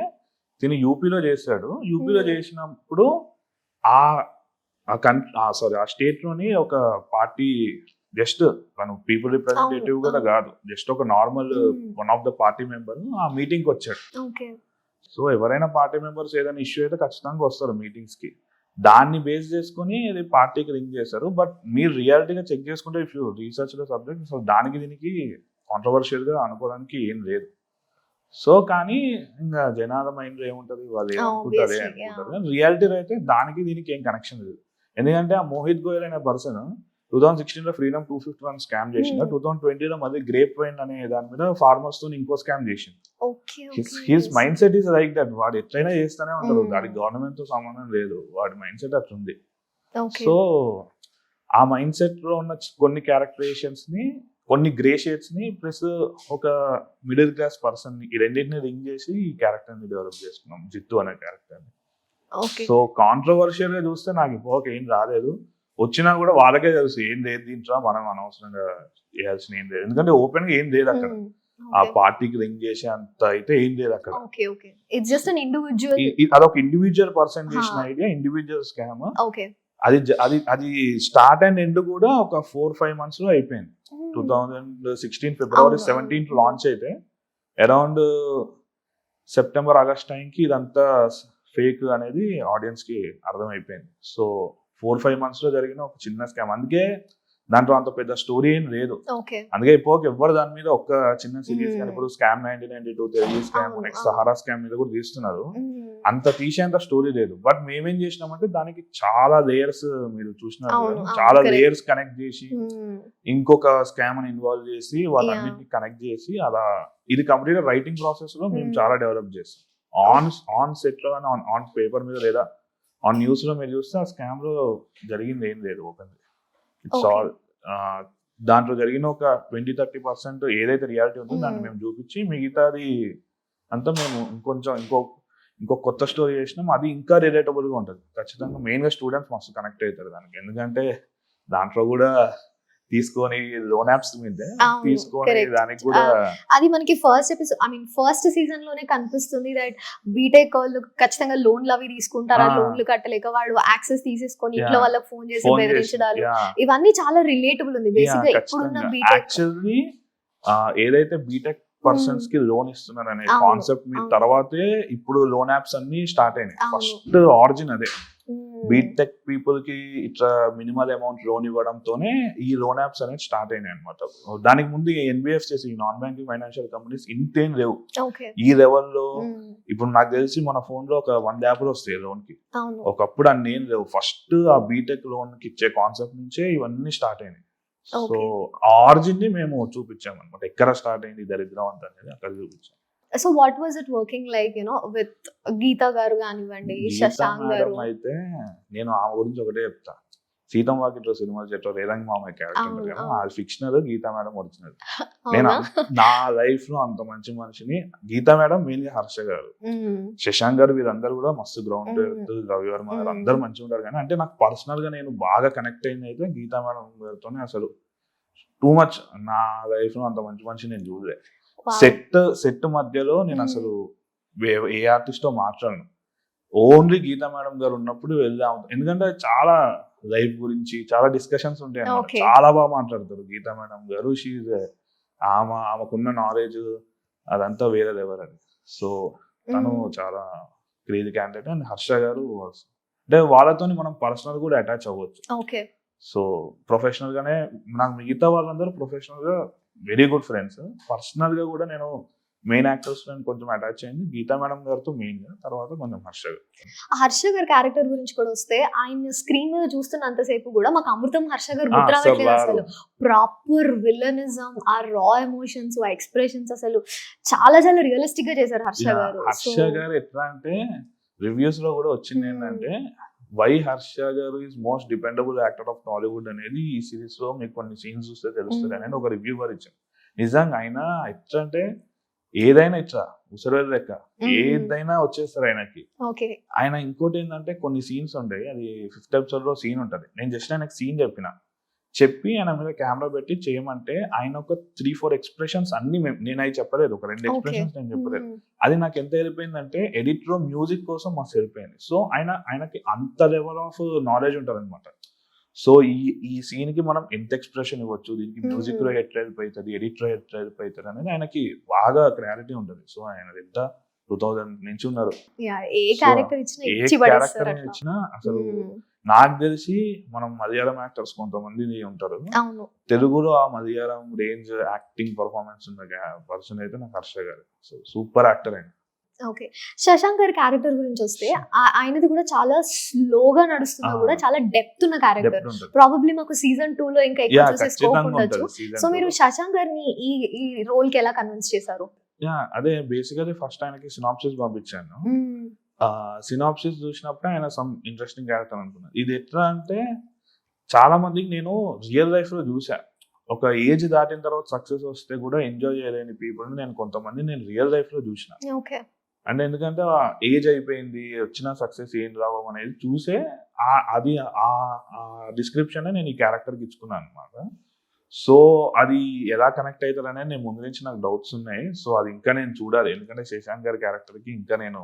తిని యూపీలో చేశాడు. యూపీలో చేసినప్పుడు ఆ స్టేట్ లోని ఒక పార్టీ జస్ట్ తను పీపుల్ రిప్రజెంటేటివ్ కూడా కాదు, జస్ట్ ఒక normal one of the party member ఆ మీటింగ్ కి వచ్చాడు. సో ఎవరైనా పార్టీ మెంబర్స్ ఏదైనా ఇష్యూ అయితే ఖచ్చితంగా వస్తారు మీటింగ్స్ కి. దాన్ని బేస్ చేసుకుని ఇది పార్టీకి లింక్ చేశారు. బట్ మీరు రియాలిటీగా చెక్ చేసుకుంటే if you research the subject, so దానికి దీనికి కాంట్రవర్షియల్ గా అనుకోవడానికి ఏం లేదు. సో కానీ ఇంకా జనాల మైండ్ లో ఏముంటది, వాళ్ళు ఏమనుకుంటారు అనుకుంటారు. కానీ రియాలిటీలో అయితే దానికి దీనికి ఏం కనెక్షన్ లేదు. ఎందుకంటే ఆ మోహిత్ గోయల్ అనే పర్సన్ 2016 లో ఫ్రీడమ్ 251 స్కామ్ చేసింది. 2020 లో మళ్ళీ గ్రేప్ వైన్ అనే దాని మీద ఫార్మర్స్ తో ఇంకో స్కామ్ చేసింది. His mind set is like that. వాడు ఎట్లయినా చేస్తూనే ఉంటాడు, దానికి గవర్నమెంట్ తో సంబంధం లేదు, వాడి మైండ్ సెట్ అట్లుంది. సో ఆ మైండ్ సెట్ లో ఉన్న కొన్ని క్యారెక్టరైజేషన్స్ ని, కొన్ని గ్రే షేడ్స్ ని ప్లస్ ఒక మిడిల్ క్లాస్ పర్సన్ ని, ఈ రెండింటిని రింగ్ చేసి ఈ క్యారెక్టర్ ని డెవలప్ చేసుకున్నాం, జిత్తు అనే క్యారెక్టర్ ని. సో కాంట్రవర్షియల్ గా చూస్తే నాకు ఇప్పుడు ఏం రాలేదు, వచ్చినా కూడా వాళ్ళకే తెలుసు ఏం లేదు దీంట్లో, మనం అనవసరంగా చేయాల్సిన ఏం లేదు, ఎందుకంటే ఓపెన్ గా ఏం లేదు అక్కడ, ఆ పార్టీకి రింగ్ చేసే అంత అయితే ఏం లేదు అక్కడ. అదొక ఇండివిజువల్ పర్సన్ చేసిన ఐడియా, ఇండివిజువల్ స్కామ్. అది స్టార్ట్ అండ్ ఎండ్ కూడా ఒక 4-5 months లో అయిపోయింది. 2016 February 17 లాంచ్ అయితే అరౌండ్ సెప్టెంబర్ ఆగస్ట్ టైంకి ఇదంతా ఫేక్ అనేది ఆడియన్స్ కి అర్థమైపోయింది. సో 4-5 months లో జరిగిన ఒక చిన్న స్కామ్, అందుకే దాంట్లో అంత పెద్ద స్టోరీ ఏం లేదు. అందుకే ఇప్పుడు ఎవరు దాని మీద ఒక చిన్న సిరీస్ కానీ, ఇప్పుడు scam 1992 Telugu scam, next Sahara scam మీద కూడా తీస్తున్నారు, అంత తీసేంత స్టోరీ లేదు. బట్ మేమేం చేసినామంటే దానికి చాలా లేయర్స్, మీరు చూసినారు చాలా లేయర్స్ కనెక్ట్ చేసి, ఇంకొక స్కామ్ అని ఇన్వాల్వ్ చేసి వాళ్ళన్నింటినీ కనెక్ట్ చేసి, అలా ఇది కంప్లీట్ రైటింగ్ ప్రాసెస్ లో మేము చాలా డెవలప్ చేస్తాం. ఆన్ సెట్ లో కానీ, ఆన్ పేపర్ మీద లేదా ఆన్ న్యూస్ లో మీరు చూస్తే ఆ స్కామ్ లో జరిగింది ఏం లేదు. ఓపెన్ ఇట్స్ ఆల్ దాంట్లో జరిగిన ఒక 20-30% ఏదైతే రియాలిటీ ఉందో దాన్ని మేము చూపించి, మిగతాది అంతా మేము ఇంకో కొత్త స్టోరీ చేసినాం, అది ఇంకా రిలేటబుల్ గా ఉంటుంది ఖచ్చితంగా. మెయిన్ గా స్టూడెంట్స్ మస్తు కనెక్ట్ అవుతారు దానికి, ఎందుకంటే దాంట్లో కూడా తీసుకొని లోన్ యాప్స్ మీద తీసుకొని దానికి కూడా అది మనకి ఫస్ట్ సీజన్ లోనే కనిపిస్తుంది దట్ బీటెక్ వాళ్ళు ఖచ్చితంగా లోన్లు అవి తీసుకుంటారు, లోన్లు కట్టలేక వాడు యాక్సెస్ తీసేసుకొని ఇంట్లో వాళ్ళకి ఫోన్ చేసి బెదిరించడాలు, ఇవన్నీ చాలా రిలేటబుల్ ఉంది బేసిక్ గా ఇప్పుడున్న బీటెక్. యాక్చువల్లీ ఏదైతే బీటెక్ పర్సన్స్ కి లోన్ ఇస్తున్నారు అనే కాన్సెప్ట్ మీద తర్వాతే ఇప్పుడు లోన్ యాప్స్ అన్ని స్టార్ట్ అయినాయి. ఫస్ట్ ఆరిజిన్ అదే, బీటెక్ పీపుల్ కి ఇట్లా మినిమల్ అమౌంట్ లోన్ ఇవ్వడంతోనే ఈ లోన్ యాప్స్ అనేది స్టార్ట్ అయినాయి అనమాట. దానికి ముందు NBFCs, non banking financial companies ఇంతేం లేవు ఈ లెవెల్లో. ఇప్పుడు నాకు తెలిసి మన ఫోన్ లో ఒక 100 యాప్లు వస్తాయి లోన్ కి, ఒకప్పుడు అన్ని ఏం లేవు. ఫస్ట్ ఆ బీటెక్ లోన్ కి ఇచ్చే కాన్సెప్ట్ నుంచే ఇవన్నీ స్టార్ట్ అయినాయి. సో ఆరిజిన్ ని మేము చూపించాం అనమాట, ఎక్కడ స్టార్ట్ అయింది దరిద్రం అంత అనేది అక్కడ చూపించాం. So what was it working like with Geetha గారు కానివ్వండి, శశాంక్ గారు? అయితే నేను ఆమె గురించి ఒకటే చెప్తా, సీతం వాకిట్లో సినిమా చెట్టు రేలంగి మామయ్య క్యారెక్టర్ అది ఫిక్షనల్, గీతా మేడం ఒరిజినల్. నేను నా లైఫ్ లో అంత మంచి మనిషిని, గీతా మేడం మెయిన్ గా హర్ష గారు, శశాంక్ గారు, వీరందరూ కూడా మస్తు గ్రౌండ్, రవి వర్మ గారు అందరు మంచిగా ఉంటారు. కానీ అంటే నాకు పర్సనల్ గా నేను బాగా కనెక్ట్ అయింది అయితే గీతా మేడం గారితోనే. అసలు టూ మచ్, నా లైఫ్ లో అంత మంచి మనిషి నేను చూడలే. సెట్ మధ్యలో నేను అసలు ఏ ఆర్టిస్టో మాట్లాడను, ఓన్లీ గీతా మేడం గారు ఉన్నప్పుడు వెళ్దాం, ఎందుకంటే చాలా లైఫ్ గురించి చాలా డిస్కషన్స్ ఉంటాయి అన్నమాట. చాలా బాగా మాట్లాడతారు గీతా మేడం గారు. ఆమెకున్న నాలెడ్జ్ అదంతా వేరే లెవెల్ అది. సో తను చాలా క్రేజీ క్యాండిడేట్. అండ్ హర్ష గారు అంటే వాళ్ళతో మనం పర్సనల్ కూడా అటాచ్ అవ్వచ్చు. సో ప్రొఫెషనల్ గానే నాకు మిగతా వాళ్ళందరూ ప్రొఫెషనల్ గా వెరీ గుడ్ ఫ్రెండ్స్. పర్సనల్ గా కూడా నేను మెయిన్ యాక్టర్స్ కొంచెం అటాచ్ అయింది గీతా మేడం గారితో మెయిన్ గా, తర్వాత కొంచెం హర్ష గారి క్యారెక్టర్ గురించి కూడా వస్తే, ఆయన స్క్రీన్ మీద చూస్తున్నంతసేపు కూడా మాకు అమృతం హర్ష గారు గుర్తురావట్లేదు. అసలు ప్రాపర్ విలనిజం, ఆ రా ఎమోషన్స్, ఆ ఎక్స్ప్రెషన్స్ అసలు చాలా చాలా రియలిస్టిక్ గా చేశారు హర్ష గారు. హర్ష గారు ఎట్లా అంటే రివ్యూస్ లో కూడా వచ్చింది ఏంటంటే, వై హర్ష గారు is most dependable actor of Tollywood అనేది ఈ సిరీస్ లో మీకు కొన్ని సీన్స్ చూస్తే తెలుస్తుంది అనేది ఒక రివ్యూవర్ ఇచ్చారు. నిజంగా ఆయన ఎట్లా అంటే ఏదైనా ఇట్లా ఉసరేది లెక్క ఏదైనా వచ్చేస్తారు ఆయనకి. ఆయన ఇంకోటి ఏంటంటే కొన్ని సీన్స్ ఉంటాయి, అది 5th episode లో సీన్ ఉంటది, నేను జస్ట్ ఆయనకి సీన్ చెప్పి ఆయన మీద కెమెరా పెట్టి చేయమంటే ఆయన ఒక 3-4 ఎక్స్ప్రెషన్స్ అన్ని నేను అవి చెప్పలేదు, ఒక 2 ఎక్స్ప్రెషన్స్ నేను చెప్పలేదు. అది నాకు ఎంత వెళ్ళిపోయిందంటే ఎడిట్ లో మ్యూజిక్ కోసం మస్తు వెళ్ళిపోయింది. సో ఆయనకి అంత లెవెల్ ఆఫ్ నాలెడ్జ్ ఉంటుంది అనమాట. సో ఈ సీన్ కి మనం ఎంత ఎక్స్ప్రెషన్ ఇవ్వచ్చు, దీనికి మ్యూజిక్ లో ఎట్లా వెళ్ళిపోతుంది, ఎడిట్ లో ఎట్లా వెళ్ళిపోతుంది అనేది ఆయనకి బాగా క్లారిటీ ఉంటుంది. సో ఆయన ఎంత 2000 నుంచి ఉన్నారు, ఏ క్యారెక్టర్ ఇచ్చినా అసలు నాకు తెలిసి మనం మలయాళం యాక్టర్స్ కొంతమంది ఉంటారు, తెలుగులో ఆ మలయాళం రేంజ్ యాక్టింగ్ పర్ఫార్మెన్స్ ఉన్న పర్సన్ అయితే నాకు హర్ష గారు. సో సూపర్ యాక్టర్ ఆయన. ఓకే, శశాంక్ గారి క్యారెక్టర్ గురించి వస్తే, ఆయనది కూడా చాలా స్లోగా నడుస్తున్నా కూడా చాలా డెప్త్ ఉన్న క్యారెక్టర్. ప్రాబబ్లీ మాకు సీజన్ 2 లో ఇంకా ఎక్కువ చూసే స్కోప్ ఉండొచ్చు. సో మీరు శశాంక్ గారిని ఈ రోల్ కి ఎలా కన్విన్స్ చేశారు? అదే బేసికలీ ఫస్ట్ ఆయనకి సినాప్సిస్ పంపించాను. సినాప్సిస్ చూసినప్పుడు ఆయన సమ్ ఇంట్రెస్టింగ్ క్యారెక్టర్ అనుకున్నాను. ఇది ఎట్లా అంటే చాలా మందికి నేను రియల్ లైఫ్ లో చూసా, ఒక ఏజ్ దాటిన తర్వాత సక్సెస్ వస్తే కూడా ఎంజాయ్ చేయలేని పీపుల్ నేను కొంతమంది నేను రియల్ లైఫ్ లో చూసిన. ఓకే. అంటే ఎందుకంటే ఏజ్ అయిపోయింది, వచ్చిన సక్సెస్ ఏం రావడం అనేది చూసే అది ఆ డిస్క్రిప్షన్ నేను ఈ క్యారెక్టర్కి ఇచ్చుకున్నాను అనమాట. సో అది ఎలా కనెక్ట్ అవుతారు అనేది నేను ముందు నుంచి నాకు డౌట్స్ ఉన్నాయి. సో అది ఇంకా నేను చూడాలి, ఎందుకంటే శశాంక్ గారి క్యారెక్టర్కి ఇంకా నేను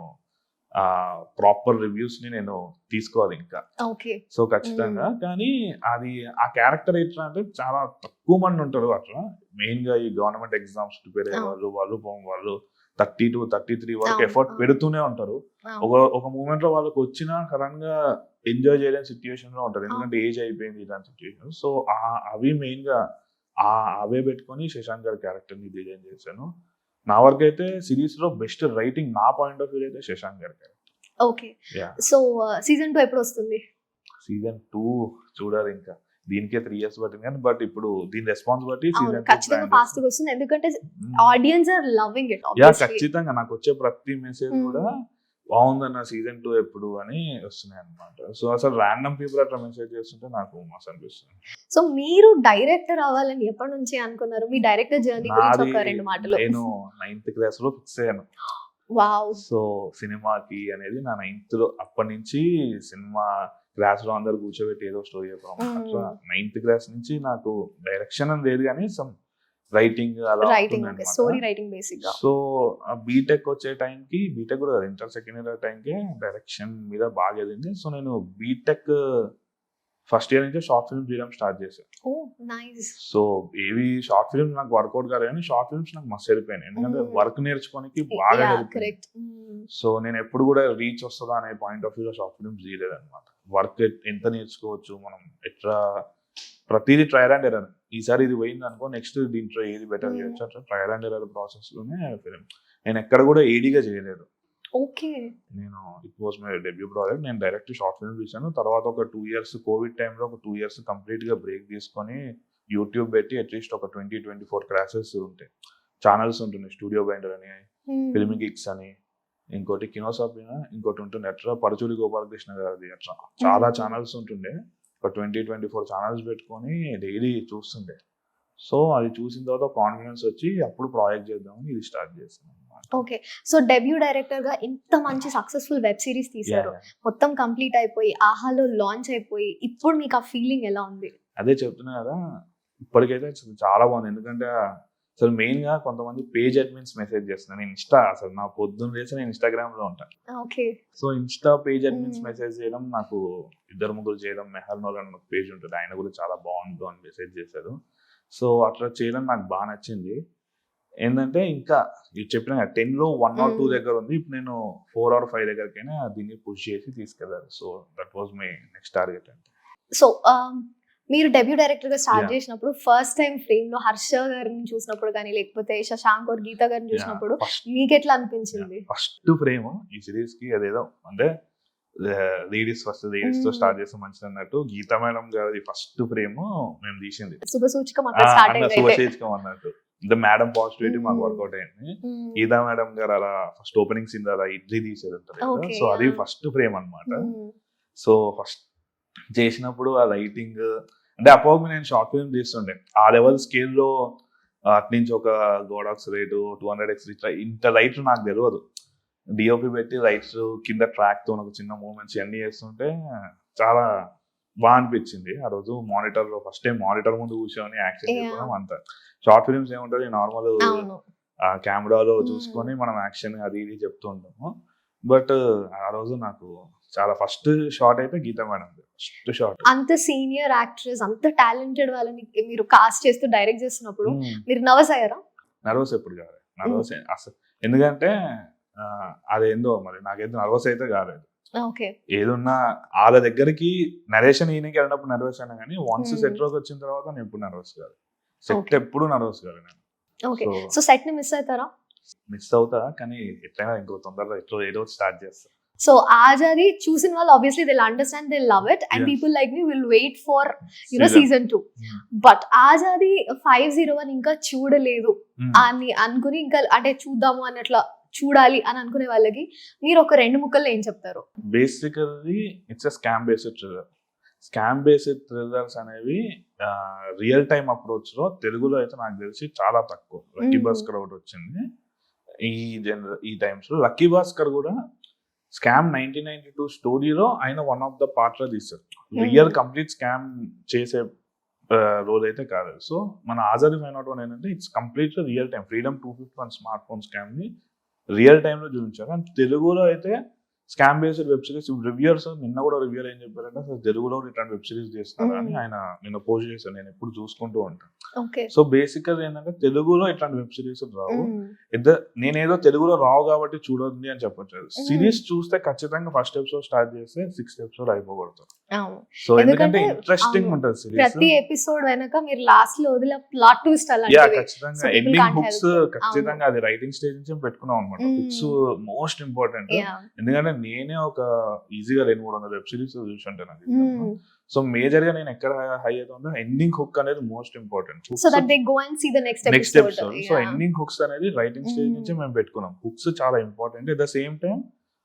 ప్రాపర్ రివ్యూస్ ని నేను తీసుకోవాలి ఇంకా. సో ఖచ్చితంగా. కానీ అది ఆ క్యారెక్టర్ ఎట్లా అంటే చాలా తక్కువ మంది ఉంటారు అట్లా. మెయిన్ గా ఈ గవర్నమెంట్ ఎగ్జామ్స్ ప్రిపేర్ అయ్యే వాళ్ళు 30 to 33 వరకు ఎఫర్ట్ పెడుతూనే ఉంటారు. ఒక మూమెంట్ లో వాళ్ళకి వచ్చిన సడన్ గా ఎంజాయ్ చేయలేని సిచ్యువేషన్ లో ఉంటారు, ఎందుకంటే ఏజ్ అయిపోయింది ఇలాంటి సిచ్యువేషన్. సో అవి మెయిన్ గా అవే పెట్టుకొని శశాంక్ గారి క్యారెక్టర్ ని డిజైన్ చేశాను. నా వరకు అయితే సిరీస్ లో బెస్ట్ రైటింగ్ నా పాయింట్ ఆఫ్ వ్యూ అయితే శశాంక్ గారి క్యారెక్టర్. ఓకే. సో సీజన్ 2 ఎప్పుడు వస్తుంది? సీజన్ 2 చూడాలి, ఇంకా దీనికే 3 years పట్టింది కానీ, బట్ ఇప్పుడు దీని రెస్పాన్స్ బట్టి సీజన్ ఖచ్చితంగా ఫాస్ట్ గా వస్తుంది, ఎందుకంటే ఆడియన్స్ ఆర్ లవింగ్ ఇట్. ఖచ్చితంగా నాకు వచ్చే ప్రతి మెసేజ్ కూడా బాగుందన్న సీజన్ 2 ఎప్పుడు అని వస్తున్నాయి అనమాట. సో అసలు ర్యాండమ్ పీపుల్ అట్లా మెసేజ్ చేస్తుంటే నాకు మస్తు అనిపిస్తుంది. సో మీరు డైరెక్టర్ అవ్వాలని ఎప్పటి నుంచి అనుకున్నారు? మీ డైరెక్టర్ జర్నీ గురించి ఒక 2 మాటలు. నేను 9th class లో ఫిక్స్ అయ్యాను. వావ్. సో సినిమాకి అనేది నా 9th లో, అప్పటి నుంచి సినిమా క్లాస్ లో అందరు కూర్చోబెట్టి ఏదో స్టోరీ చెప్పడం అట్లా 9th class నుంచి నాకు డైరెక్షన్ అని లేదు కానీ సమ్ రైటింగ్ అలా స్టోరీ రైటింగ్ బేసిక్ గా. సో బీటెక్ వచ్చే టైంకి, బీటెక్ కూడా ఇంటర్ సెకండ్ ఇయర్ టైంకి డైరెక్షన్ మీద బాగా వెళ్ళింది. సో నేను బీటెక్ ఫస్ట్ ఇయర్ నుంచి షార్ట్ ఫిల్మ్ చేయడం స్టార్ట్ చేశాను. సో ఏవి షార్ట్ ఫిల్మ్స్ నాకు వర్కౌట్ కాదు కానీ షార్ట్ ఫిల్మ్స్ నాకు మస్తు వెళ్ళిపోయాను, ఎందుకంటే వర్క్ నేర్చుకోనికి బాగా వెళ్ళిపోయింది. సో నేను ఎప్పుడు కూడా రీచ్ వస్తుందా అనే పాయింట్ ఆఫ్ వ్యూలో షార్ట్ ఫిల్మ్స్ చేయలేదు అనమాట. వర్క్ ఎంత నేర్చుకోవచ్చు మనం, ఎట్లా ప్రతిదీ ట్రయల్ అండ్ ఎర్రర్. ఈసారి ఇది పోయింది అనుకో, నెక్స్ట్ దీంట్లో ఏది బెటర్ చేయొచ్చు, అట్లా ట్రయల్ అండ్ ఎర్రర్ ప్రాసెస్ లోనే ఫిల్మ్. నేను ఎక్కడ కూడా ఏడీగా చేయలేదు. నేను it was my debut project. నేను డైరెక్ట్ షార్ట్ ఫిల్మ్ తీసాను. తర్వాత ఒక 2 years కోవిడ్ టైంలో ఒక 2 years కంప్లీట్ గా బ్రేక్ తీసుకొని యూట్యూబ్ పెట్టి అట్లీస్ట్ ఒక 20-24 క్లాసెస్ ఉంటాయి, ఛానల్స్ ఉంటున్నాయి. స్టూడియో బైండర్ అని, ఫిల్మ్ గిక్స్ అని, ఇంకోటి కినోసాపినా, ఇంకోటి ఉంటుండే అట్లా పరచూరి గోపాలకృష్ణ గారిది, అట్లా చాలా ఛానల్స్ ఉంటుండే. ఒక 20-24 ఛానల్స్ పెట్టుకొని డైలీ చూస్తుండే. సో అది చూసిన తర్వాత కాన్ఫిడెన్స్ వచ్చి అప్పుడు ప్రాజెక్ట్ చేద్దామని ఇది స్టార్ట్ చేస్తాను. ఓకే. సో డెబ్యూ డైరెక్టర్ గా ఇంత మంచి సక్సెస్ఫుల్ వెబ్ సిరీస్ తీశారు, మొత్తం కంప్లీట్ అయిపోయి ఆహాలో లాంచ్ అయిపోయి, ఇప్పుడు మీకు ఆ ఫీలింగ్ ఎలా ఉంది? అదే చెప్తున్నా కదా, ఇప్పటికైతే చాలా బాగుంది. ఎందుకంటే అసలు మెయిన్ గా కొంతమంది పేజ్ అడ్మిన్స్ మెసేజ్ చేస్తున్నారు. నేను అసలు నా పొద్దున్న చేసి నేను ఇన్స్టాగ్రామ్ లో ఉంటాను. So Insta page admins message చేయడం, నాకు 2-3 చేయడం, మెహర్ నోల్ అని ఒక పేజ్ ఉంటుంది, ఆయన కూడా చాలా బాగుంటుంది అని మెసేజ్ చేశారు. సో అట్లా చేయడం నాకు బాగా నచ్చింది. ఏంటంటే ఇంకా చెప్పిన 10లో 1 or 2 దగ్గర ఉంది, ఇప్పుడు నేను 4 or 5 దగ్గరకైనా దీన్ని పుష్ చేసి తీసుకెళ్ళాలి. So that was my next target. అంటే సో మీరు డెబ్యూ డైరెక్టర్ గా స్టార్ట్ చేసినప్పుడు ఫస్ట్ టైం ఫ్రేమ్ లో హర్ష గారిని చూసినప్పుడు కానీ, లేకపోతే శశాంక్ or గీత గారిని చూసినప్పుడు మీకు ఎట్లా అనిపించింది? ఫస్ట్ ఫ్రేమ్ ఈ సిరీస్ కి అదేదో అంటే లేడీస్ తో స్టార్ట్ చేస్తే మంచిది అన్నట్టు, గీతా మేడం గారి ఫస్ట్ ఫ్రేమ్ మేము తీసింది శుభసూచకం అన్నట్టు. అంటే మేడం పాజిటివిటీ మాకు వర్కౌట్ అయింది. గీతా మేడం గారు అలా ఫస్ట్ ఓపెనింగ్ సీన్ అలా ఇడ్లీ తీసేది ఉంటుంది, సో అది ఫస్ట్ ఫ్రేమ్ అన్నమాట. సో ఫస్ట్ చేసినప్పుడు ఆ లైటింగ్ అంటే అప్పుడు నేను షార్ట్ ఫిల్మ్ తీస్తుండే, ఆ లెవెల్ స్కేల్లో అట్నుంచి ఒక గోడాక్స్ రేటు 200x ఇట్లా ఇంత లైట్ నాకు తెలియదు. డిఓపి పెట్టి లైట్స్ కింద ట్రాక్ తో ఒక చిన్న మూమెంట్స్ అన్ని చేస్తుంటే చాలా బాగా అనిపించింది. ఆ రోజు మానిటర్ లో ఫస్ట్ టైం మానిటర్ ముందు కూర్చొని యాక్షన్ చేయడం. అంత షార్ట్ ఫిల్మ్స్ ఏముంటది, నార్మల్ కెమెరాలో చూసుకొని మనం యాక్షన్ అది ఇది చెప్తూ ఉంటాము. బట్ ఆ రోజు నాకు చాలా ఫస్ట్ షాట్ అయితే గీతా మేడం ఫస్ట్ షాట్. అంత సీనియర్ యాక్ట్రెస్, అంత టాలెంటెడ్ వాళ్ళని మీరు కాస్ట్ చేస్తూ డైరెక్ట్ చేస్తున్నప్పుడు మీరు నర్వస్ అయ్యారా? నర్వస్ ఎప్పుడు కాదు, నర్వస్ అసలు, ఎందుకంటే అదేందో మరి నాకైతే నర్వస్ అయితే కాలేదు. ఏదున్నా వాళ్ళ దగ్గరికి నరేషన్ ఈయనకి వెళ్ళినప్పుడు నర్వస్ అయినా కానీ వన్స్ సెట్ లోకి వచ్చిన తర్వాత నేను ఎప్పుడు నర్వస్ కాదు. సెట్ ఎప్పుడు నర్వస్ కాదు నేను. సో సెట్ ని మిస్ అవుతారా? మిస్ అవుతా, కానీ ఎట్లయినా ఇంకో తొందరగా ఎట్లా ఏదో స్టార్ట్ చేస్తా. సో ఆజాది చూసిన వాళ్ళు obviously they understand, they love it, and people like me will wait for season 2. But Azadi 501 ఇంకా చూడలేదు అని అనుకుని, ఇంకా అంటే చూద్దాము అని అట్లా చూడాలి అని అనుకునే వాళ్ళకి మీరు ఒక 2 ముక్కల్లో ఏం చెప్తారు? Basically it's a scam based thriller. Scam based thrillers అనేవి రియల్ టైమ్ అప్రోచ్ లో తెలుగులో అయితే నాకు తెలిసి చాలా తక్కువ. లక్కీ భాస్కర్ ఒకటి వచ్చింది ఈ టైమ్స్ లో. లక్కీ భాస్కర్ కూడా స్కామ్ 1992 స్టోరీలో ఆయన వన్ ఆఫ్ ద పార్ట్ లో తీస్తారు. రియల్ కంప్లీట్ స్కామ్ చేసే రోజు అయితే కాదు. సో మన ఆజాదీ 501 ఏంటంటే it's complete real time. Freedom 251 smart phone scam ని రియల్ టైమ్ లో చూపించారు. అండ్ తెలుగులో అయితే స్కామ్ బేస్డ్ వెబ్ సిరీస్ రివ్యూర్స్ నిన్న కూడా రివ్యూర్ ఏం చెప్పారంటే అసలు తెలుగులో ఇట్లాంటి వెబ్ సిరీస్ చేస్తారు అని ఆయన నిన్న పోస్ట్ చేశారు. నేను ఎప్పుడు చూసుకుంటూ ఉంటాను. సో బేసికల్ ఏంటంటే తెలుగులో ఇట్లాంటి వెబ్ సిరీస్ రావు. నేనేదో తెలుగులో రావు కాబట్టి చూడొద్దు అని చెప్పొచ్చు. సిరీస్ చూస్తే ఖచ్చితంగా ఫస్ట్ ఎపిసోడ్ స్టార్ట్ చేస్తే 6th ఎపిసోడ్ అయిపోగొడతారు. సో ఎందుకంటే ఇంట్రెస్టింగ్ ఉంటుంది సిరీస్. ప్రతి ఎపిసోడ్ వెనక మీరు లాస్ట్ లో వదిలే ప్లాట్ ట్విస్ట్ ఖచ్చితంగా ఎండింగ్ హుక్స్ ఖచ్చితంగా అది రైటింగ్ స్టేజ్ నుంచి పెట్టుకున్నాం అనమాట. Hooks most important. ఎందుకంటే నేనే ఒక ఈజీగా 200-300 వెబ్ సిరీస్ చూసుంటాను నాకు. సో మేజర్ గా నేను ఎక్కడ హై అవుతుందో ఎండింగ్ హుక్ అనేది most important. So that they go and see the next episode. So ending hooks అనేది రైటింగ్ స్టేజ్ నుంచి మేము పెట్టుకున్నాం. హుక్స్ చాలా important. At the same time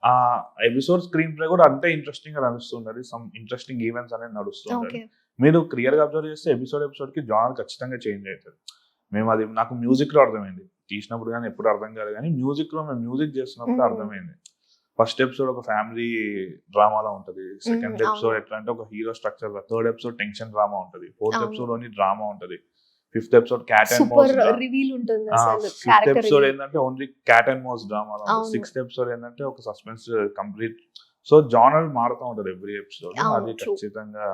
ఆ ఎపిసోడ్ స్క్రీన్ ప్లే కూడా అంతే ఇంట్రెస్టింగ్ గా నడుస్తుంటది. సమ్ ఇంట్రెస్టింగ్ ఈవెంట్స్ అనేది నడుస్తుంటది. మీరు క్లియర్ గా అబ్జర్వ్ చేస్తే ఎపిసోడ్ కి జానర్ ఖచ్చితంగా చేంజ్ అవుతుంది. మేము అది నాకు మ్యూజిక్ లో అర్థమైంది. తీసినప్పుడు కానీ ఎప్పుడు అర్థం కాదు, కానీ మ్యూజిక్ లో మేము మ్యూజిక్ చేస్తున్నప్పుడు అర్థమైంది. ఫస్ట్ ఎపిసోడ్ ఒక ఫ్యామిలీ డ్రామాలో ఉంటది. సెకండ్ ఎపిసోడ్ ఎట్లా అంటే ఒక hero structure. Third episode tension drama ఉంటది. ఫోర్త్ ఎపిసోడ్ ఓన్లీ డ్రామా ఉంటది. Fifth episode cat and mouse reveal ఉంటుంది. ఫిఫ్త్ ఎపిసోడ్ ఏంటంటే only cat and mouse drama. Sixth episode ఏంటంటే ఒక సస్పెన్స్ కంప్లీట్. సో జానర్ మారుతూ ఉంటది ఎవ్రీ ఎపిసోడ్. అది ఖచ్చితంగా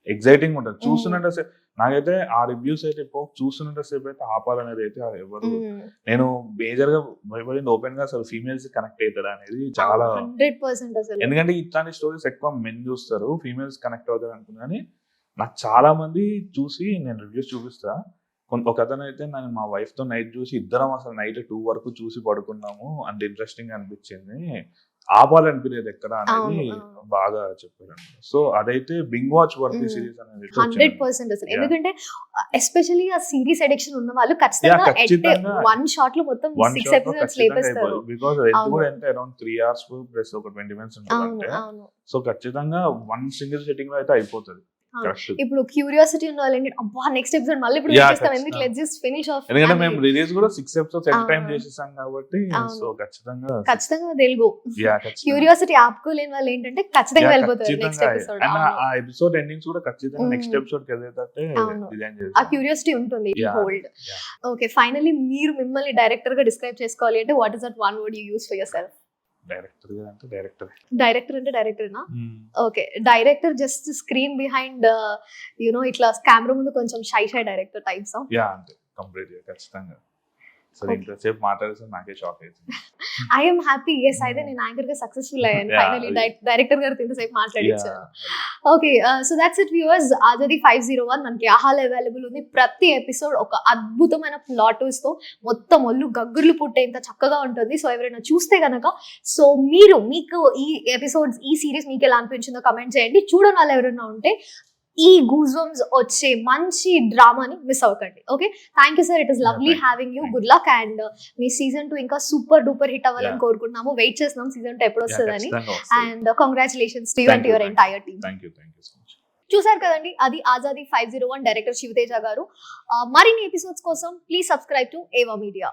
ఎగ్జైటింగ్ ఉంటుంది. చూస్తున్నట్టు నాకైతే ఆ రివ్యూస్ అయితే చూస్తున్నంత సేపు అయితే ఆపాలనేది అయితే ఎవరు, నేను మేజర్ గా భయపడింది ఓపెన్ గా అసలు ఫీమేల్స్ కనెక్ట్ అవుతాడు అనేది చాలా. ఎందుకంటే ఇట్లాంటి స్టోరీస్ ఎక్కువ మెన్ చూస్తారు, ఫీమేల్స్ కనెక్ట్ అవుతారు అనుకున్నాను. నాకు చాలా మంది చూసి నేను రివ్యూస్ చూపిస్తా. ఒక అతను అయితే నేను మా వైఫ్ తో నైట్ చూసి ఇద్దరం అసలు నైట్ 2 వరకు చూసి పడుకున్నాము, అంత ఇంట్రెస్టింగ్ అనిపించింది, ఆపాలనిపించేది ఎక్కడ అనేది బాగా చెప్పారు. సో అదైతే బింగ్ వాచ్ వర్తీ సిరీస్ అనేది 100% అసలు. ఎందుకంటే ఎస్పెషల్లీ ఆ సిరీస్ అడిక్షన్ ఉన్న వాళ్ళు ఖచ్చితంగా వన్ షాట్ లో మొత్తం 6 ఎపిసోడ్స్ లేపేస్తారు. బికాజ్ ఇది కూడా అంటే అరౌండ్ 3 hours ప్లస్ ఒక 20 minutes ఉంటుంది. సో ఖచ్చితంగా వన్ సింగిల్ సెట్టింగ్ లో అయితే అయిపోతుంది. ఇప్పుడు క్యూరియాసిటీ ఉన్న వాళ్ళు అబ్బా నెక్స్ట్ ఎపిసోడ్ మళ్ళీ ఇప్పుడు చూస్తాం, ఎందుకు లెట్స్ జస్ట్ ఫినిష్ ఆఫ్. ఎందుకంటే మేము రిలీజ్ కూడా 6 episodes ఎట్ టైం చేసేసాం కాబట్టి. సో ఖచ్చితంగా తెలుగు క్యూరియాసిటీ ఆపుకోలేని వాళ్ళు ఏంటంటే ఖచ్చితంగా వెళ్ళిపోతారు నెక్స్ట్ ఎపిసోడ్. ఆ ఎపిసోడ్ ఎండింగ్స్ కూడా ఖచ్చితంగా నెక్స్ట్ ఎపిసోడ్ కి వెళ్ళేటట్టే డిజైన్ చేశారు. ఆ క్యూరియాసిటీ ఉంటుంది హోల్డ్. ఓకే, ఫైనల్లీ మీరు మిమ్మల్ని డైరెక్టర్ గా డిస్క్రైబ్ చేసుకోవాలి అంటే what is that one word you use for your self? Director అంటే డైరెక్టరేనా? Okay, director just screen behind ఇట్లా కెమెరా ముందు కొంచెం షై డైరెక్టర్ టైప్స్. ఖచ్చితంగా. సో ఇంతసేపు మాట్లాడేసి నాకే షాక్ అవుతుంది. I'm happy. ఎస్, అయితే నేను యాంకర్ గా సక్సెస్ఫుల్ అయ్యాను ఫైనల్లీ డైరెక్టర్ గారితో ఇంతసేపు మాట్లాడించాను. Okay, so that's it viewers. Azadi 501 మనకి ఆహాలో అవైలబుల్ ఉంది. ప్రతి ఎపిసోడ్ ఒక అద్భుతమైన ప్లాట్ ట్విస్ట్ తో మొత్తం ఒళ్ళు గగ్గుర్లు పుట్టేంత చక్కగా ఉంటుంది. సో ఎవరైనా చూస్తే గనక, సో మీకు ఈ ఎపిసోడ్స్, ఈ సిరీస్ మీకు ఎలా అనిపించిందో కమెంట్ చేయండి. చూడని వాళ్ళు ఎవరైనా ఉంటే ఈ గూజ్బంప్స్ వచ్చే మంచి డ్రామాని మిస్ అవ్వకండి. Okay, thank you sir, it is lovely having you. Good luck. And me season 2 ఇంకా సూపర్ డూపర్ హిట్ అవ్వాలని కోరుకుంటున్నాము. వెయిట్ చేస్తున్నాం సీజన్ 2 ఎప్పుడు వస్తుందని. And congratulations to you and your entire team. చూసారు కదండి, అది ఆజాదీ 501 డైరెక్టర్ శివతేజ గారు. మరిన్ని ఎపిసోడ్స్ కోసం ప్లీజ్ సబ్స్క్రైబ్ టు ఏవా మీడియా.